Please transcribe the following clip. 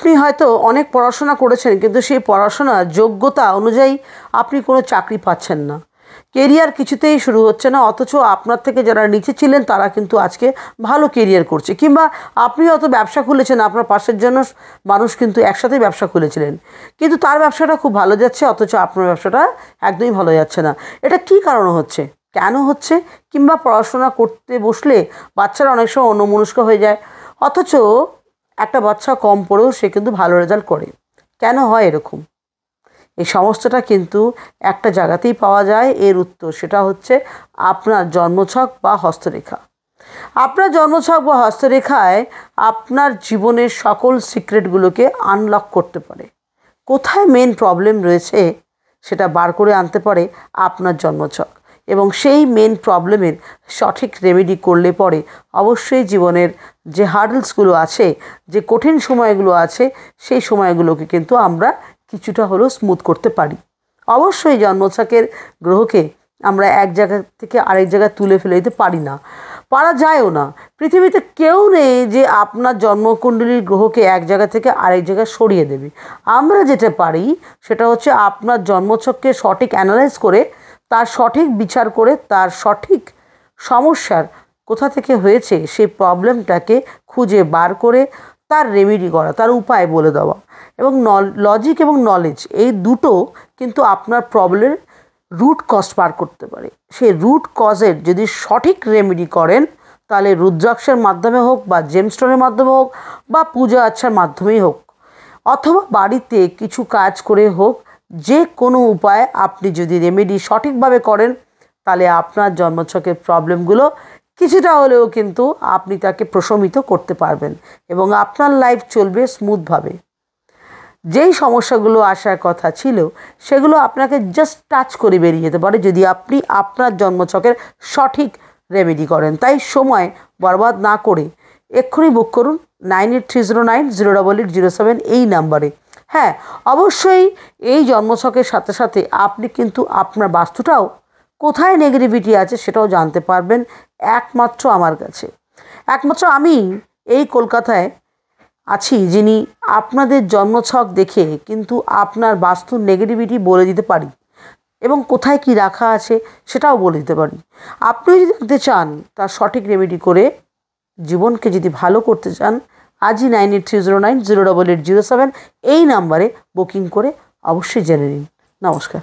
আপনি হয়তো অনেক পড়াশোনা করেছেন, কিন্তু সেই পড়াশোনার যোগ্যতা অনুযায়ী আপনি কোনো চাকরি পাচ্ছেন না, কেরিয়ার কিছুতেই শুরু হচ্ছে না। অথচ আপনার থেকে যারা নিচে ছিলেন তারা কিন্তু আজকে ভালো কেরিয়ার করছে। কিংবা আপনি হয়তো ব্যবসা খুলেছেন, আপনার পাশের জন্য মানুষ কিন্তু একসাথেই ব্যবসা খুলেছিলেন, কিন্তু তার ব্যবসাটা খুব ভালো যাচ্ছে, অথচ আপনার ব্যবসাটা একদমই ভালো যাচ্ছে না। এটা কী কারণ হচ্ছে, কেন হচ্ছে? কিংবা পড়াশোনা করতে বসলে বাচ্চারা অনেক সময় অন্যমনস্ক হয়ে যায়, অথচ একটা বাচ্চা কম পড়েও সে কিন্তু ভালো রেজাল্ট করে। কেন হয় এরকম? এই সমস্যাটা কিন্তু একটা জায়গাতেই পাওয়া যায় এর উত্তর, সেটা হচ্ছে আপনার জন্মছক বা হস্তরেখা। আপনার জন্মছক বা হস্তরেখায় আপনার জীবনের সকল সিক্রেটগুলোকে আনলক করতে পারে। কোথায় মেন প্রবলেম রয়েছে সেটা বার করে আনতে পারে আপনার জন্মছক, এবং সেই মেন প্রবলেমের সঠিক রেমেডি করলে পরে অবশ্যই জীবনের যে হার্ডলসগুলো আছে, যে কঠিন সময়গুলো আছে, সেই সময়গুলোকে কিন্তু আমরা কিছুটা হলেও স্মুথ করতে পারি। অবশ্যই জন্মছকের গ্রহকে আমরা এক জায়গা থেকে আরেক জায়গায় তুলে ফেলে দিতে পারি না, পারা যায়ও না। পৃথিবীতে কেউ নেই যে আপনার জন্মকুণ্ডলীর গ্রহকে এক জায়গা থেকে আরেক জায়গায় সরিয়ে দেবে। আমরা যেটা পারি সেটা হচ্ছে আপনার জন্মছককে সঠিক অ্যানালাইজ করে, তার সঠিক বিচার করে, তার সঠিক সমস্যার কোথা থেকে হয়েছে সেই প্রবলেমটাকে খুঁজে বার করে তার রেমেডি করা, তার উপায় বলে দেওয়া। এবং লজিক এবং নলেজ এই দুটো কিন্তু আপনার প্রবলেমের রুট কজ বার করতে পারে। সেই রুট কজের যদি সঠিক রেমেডি করেন, তাহলে রুদ্রাক্ষের মাধ্যমে হোক বা জেমস্টোনের মাধ্যমে হোক বা পূজা আচ্ছার মাধ্যমেই হোক, অথবা বাড়িতে কিছু কাজ করে হোক, যে কোনো উপায়ে আপনি যদি রেমেডি সঠিকভাবে করেন, তাহলে আপনার জন্মছকের প্রবলেমগুলো কিছুটা হলেও কিন্তু আপনি তাকে প্রশমিত করতে পারবেন এবং আপনার লাইফ চলবে স্মুথভাবে। যেই সমস্যাগুলো আসার কথা ছিল সেগুলো আপনাকে জাস্ট টাচ করে বেরিয়ে যেতে পারে যদি আপনি আপনার জন্মছকের সঠিক রেমেডি করেন। তাই সময় বরবাদ না করে এক্ষুনি বুক করুন 9830908807 এই নাম্বারে। হ্যাঁ, অবশ্যই এই জন্মছকের সাথে সাথে আপনি কিন্তু আপনার বাস্তুটাও কোথায় নেগেটিভিটি আছে সেটাও জানতে পারবেন একমাত্র আমার কাছে। একমাত্র আমি এই কলকাতায় আছি যিনি আপনাদের জন্মছক দেখে কিন্তু আপনার বাস্তুর নেগেটিভিটি বলে দিতে পারি এবং কোথায় কি রাখা আছে সেটাও বলে দিতে পারি। আপনি যদি দেখতে চান তার সঠিক রেমেডি করে জীবনকে যদি ভালো করতে চান, আজই 9830908807 এই নাম্বারে বুকিং করে অবশ্যই জেনে নিন। নমস্কার।